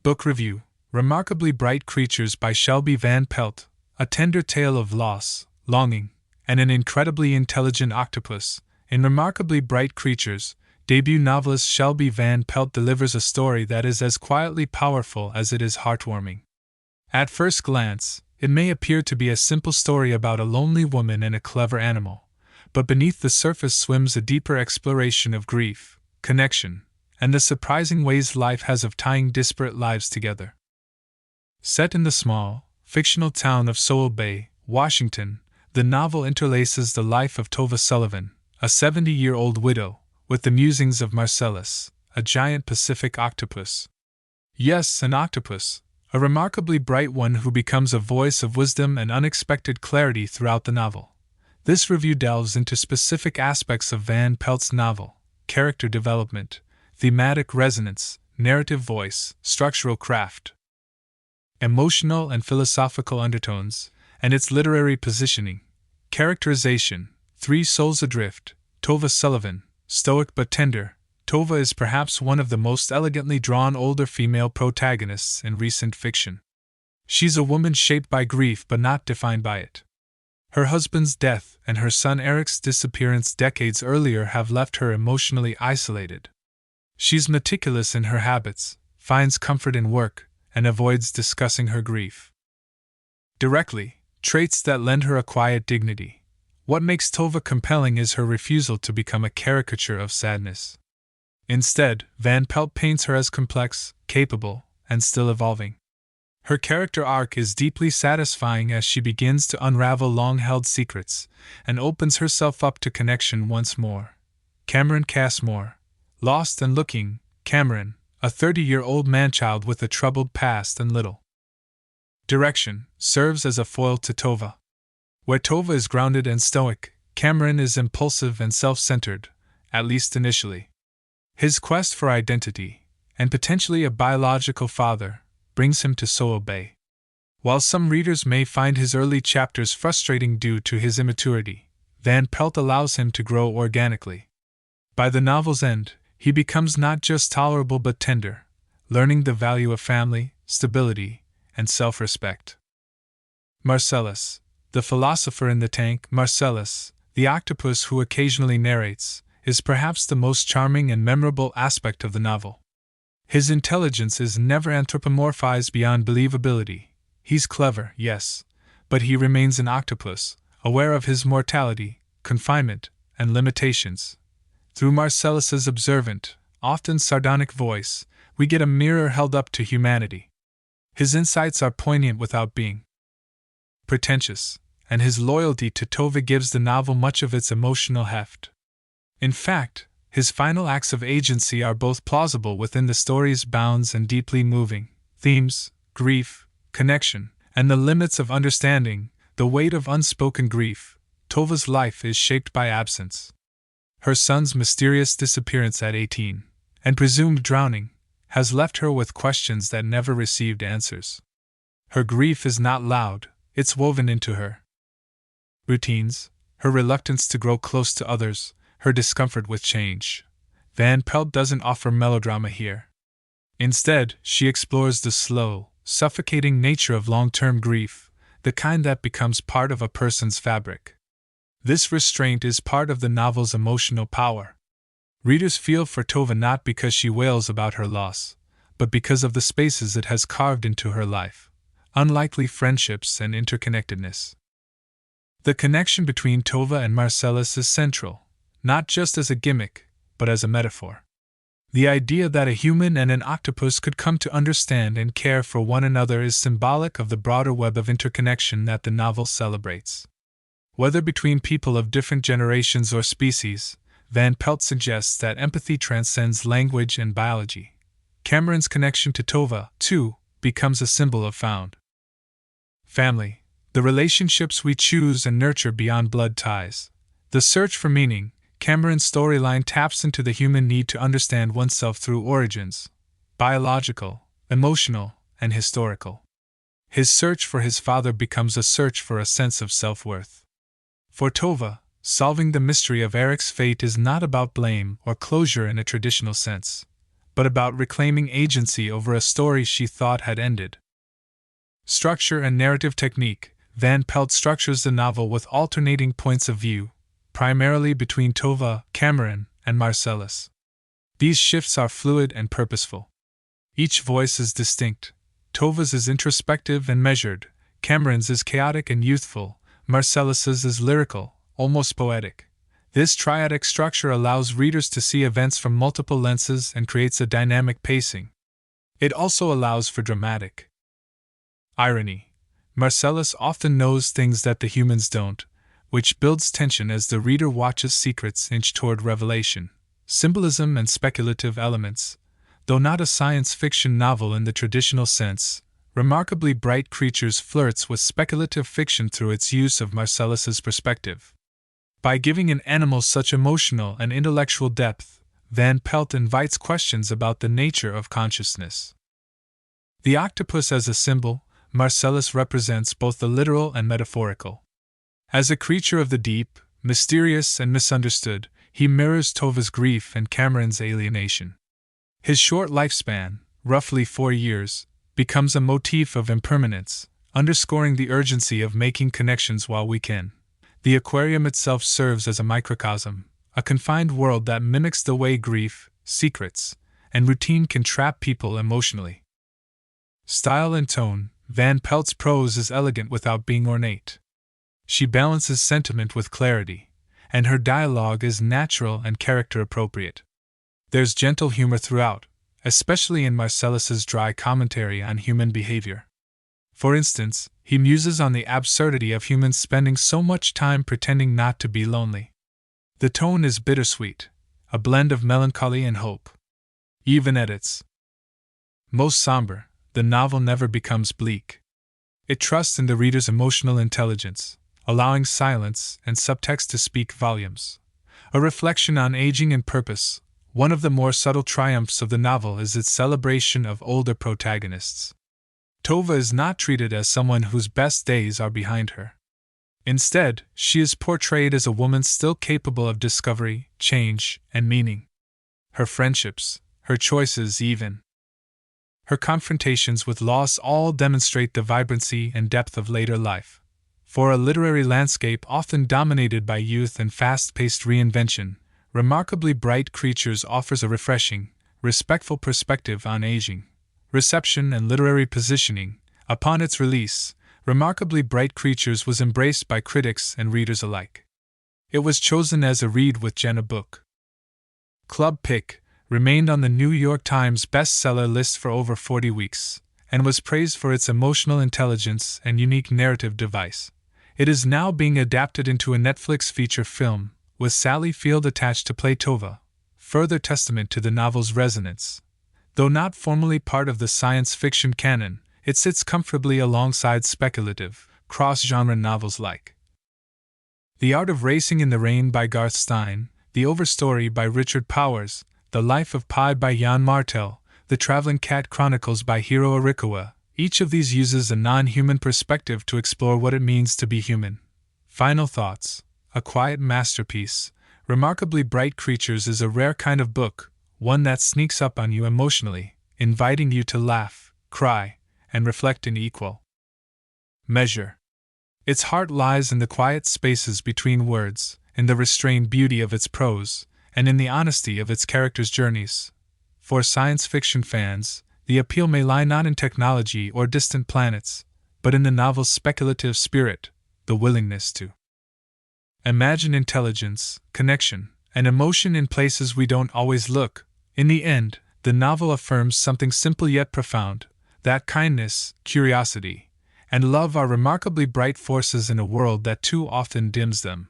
Book Review: Remarkably Bright Creatures by Shelby Van Pelt, a tender tale of loss, longing, and an incredibly intelligent octopus. In Remarkably Bright Creatures, debut novelist Shelby Van Pelt delivers a story that is as quietly powerful as it is heartwarming. At first glance, it may appear to be a simple story about a lonely woman and a clever animal, but beneath the surface swims a deeper exploration of grief, connection, and the surprising ways life has of tying disparate lives together. Set in the small, fictional town of Sewell Bay, Washington, the novel interlaces the life of Tova Sullivan, a 70-year-old widow, with the musings of Marcellus, a giant Pacific octopus. Yes, an octopus, a remarkably bright one who becomes a voice of wisdom and unexpected clarity throughout the novel. This review delves into specific aspects of Van Pelt's novel: character development, thematic resonance, narrative voice, structural craft, emotional and philosophical undertones, and its literary positioning. Characterization: Three souls adrift. Tova Sullivan, stoic but tender. Tova is perhaps one of the most elegantly drawn older female protagonists in recent fiction. She's a woman shaped by grief but not defined by it. Her husband's death and her son Eric's disappearance decades earlier have left her emotionally isolated. She's meticulous in her habits, finds comfort in work, and avoids discussing her grief directly, traits that lend her a quiet dignity. What makes Tova compelling is her refusal to become a caricature of sadness. Instead, Van Pelt paints her as complex, capable, and still evolving. Her character arc is deeply satisfying as she begins to unravel long-held secrets and opens herself up to connection once more. Cameron Cassmore, lost and looking. Cameron, a 30-year-old man-child with a troubled past and little direction, serves as a foil to Tova. Where Tova is grounded and stoic, Cameron is impulsive and self-centered, at least initially. His quest for identity, and potentially a biological father, brings him to Sewell Bay. While some readers may find his early chapters frustrating due to his immaturity, Van Pelt allows him to grow organically. By the novel's end, he becomes not just tolerable but tender, learning the value of family, stability, and self-respect. Marcellus, the philosopher in the tank. Marcellus, the octopus who occasionally narrates, is perhaps the most charming and memorable aspect of the novel. His intelligence is never anthropomorphized beyond believability. He's clever, yes, but he remains an octopus, aware of his mortality, confinement, and limitations. Through Marcellus's observant, often sardonic voice, we get a mirror held up to humanity. His insights are poignant without being pretentious, and his loyalty to Tova gives the novel much of its emotional heft. In fact, his final acts of agency are both plausible within the story's bounds and deeply moving. Themes: grief, connection, and the limits of understanding, the weight of unspoken grief. Tova's life is shaped by absence. Her son's mysterious disappearance at 18, and presumed drowning, has left her with questions that never received answers. Her grief is not loud, it's woven into her routines, her reluctance to grow close to others, her discomfort with change. Van Pelt doesn't offer melodrama here. Instead, she explores the slow, suffocating nature of long-term grief, the kind that becomes part of a person's fabric. This restraint is part of the novel's emotional power. Readers feel for Tova not because she wails about her loss, but because of the spaces it has carved into her life, unlikely friendships and interconnectedness. The connection between Tova and Marcellus is central, not just as a gimmick, but as a metaphor. The idea that a human and an octopus could come to understand and care for one another is symbolic of the broader web of interconnection that the novel celebrates. Whether between people of different generations or species, Van Pelt suggests that empathy transcends language and biology. Cameron's connection to Tova, too, becomes a symbol of found family, the relationships we choose and nurture beyond blood ties. The search for meaning. Cameron's storyline taps into the human need to understand oneself through origins, biological, emotional, and historical. His search for his father becomes a search for a sense of self-worth. For Tova, solving the mystery of Eric's fate is not about blame or closure in a traditional sense, but about reclaiming agency over a story she thought had ended. Structure and narrative technique. Van Pelt structures the novel with alternating points of view, primarily between Tova, Cameron, and Marcellus. These shifts are fluid and purposeful. Each voice is distinct. Tova's is introspective and measured, Cameron's is chaotic and youthful, Marcellus's is lyrical, almost poetic. This triadic structure allows readers to see events from multiple lenses and creates a dynamic pacing. It also allows for dramatic irony. Marcellus often knows things that the humans don't, which builds tension as the reader watches secrets inch toward revelation. Symbolism and speculative elements. Though not a science fiction novel in the traditional sense, Remarkably Bright Creatures flirts with speculative fiction through its use of Marcellus's perspective. By giving an animal such emotional and intellectual depth, Van Pelt invites questions about the nature of consciousness. The octopus as a symbol, Marcellus represents both the literal and metaphorical. As a creature of the deep, mysterious and misunderstood, he mirrors Tova's grief and Cameron's alienation. His short lifespan, roughly 4 years, becomes a motif of impermanence, underscoring the urgency of making connections while we can. The aquarium itself serves as a microcosm, a confined world that mimics the way grief, secrets, and routine can trap people emotionally. Style and tone. Van Pelt's prose is elegant without being ornate. She balances sentiment with clarity, and her dialogue is natural and character-appropriate. There's gentle humor throughout, especially in Marcellus's dry commentary on human behavior. For instance, he muses on the absurdity of humans spending so much time pretending not to be lonely. The tone is bittersweet, a blend of melancholy and hope. Even at its most somber, the novel never becomes bleak. It trusts in the reader's emotional intelligence, allowing silence and subtext to speak volumes. A reflection on aging and purpose. One of the more subtle triumphs of the novel is its celebration of older protagonists. Tova is not treated as someone whose best days are behind her. Instead, she is portrayed as a woman still capable of discovery, change, and meaning. Her friendships, her choices even, her confrontations with loss all demonstrate the vibrancy and depth of later life. For a literary landscape often dominated by youth and fast-paced reinvention, Remarkably Bright Creatures offers a refreshing, respectful perspective on aging, reception, and literary positioning. Upon its release, Remarkably Bright Creatures was embraced by critics and readers alike. It was chosen as a Read with Jenna book club pick, remained on the New York Times bestseller list for over 40 weeks, and was praised for its emotional intelligence and unique narrative device. It is now being adapted into a Netflix feature film, with Sally Field attached to play Tova, further testament to the novel's resonance. Though not formally part of the science fiction canon, it sits comfortably alongside speculative, cross-genre novels like The Art of Racing in the Rain by Garth Stein, The Overstory by Richard Powers, The Life of Pi by Jan Martel, The Traveling Cat Chronicles by Hiro Arikawa. Each of these uses a non-human perspective to explore what it means to be human. Final thoughts. A quiet masterpiece, Remarkably Bright Creatures is a rare kind of book, one that sneaks up on you emotionally, inviting you to laugh, cry, and reflect in equal measure. Its heart lies in the quiet spaces between words, in the restrained beauty of its prose, and in the honesty of its characters' journeys. For science fiction fans, the appeal may lie not in technology or distant planets, but in the novel's speculative spirit, the willingness to imagine intelligence, connection, and emotion in places we don't always look. In the end, the novel affirms something simple yet profound, that kindness, curiosity, and love are remarkably bright forces in a world that too often dims them.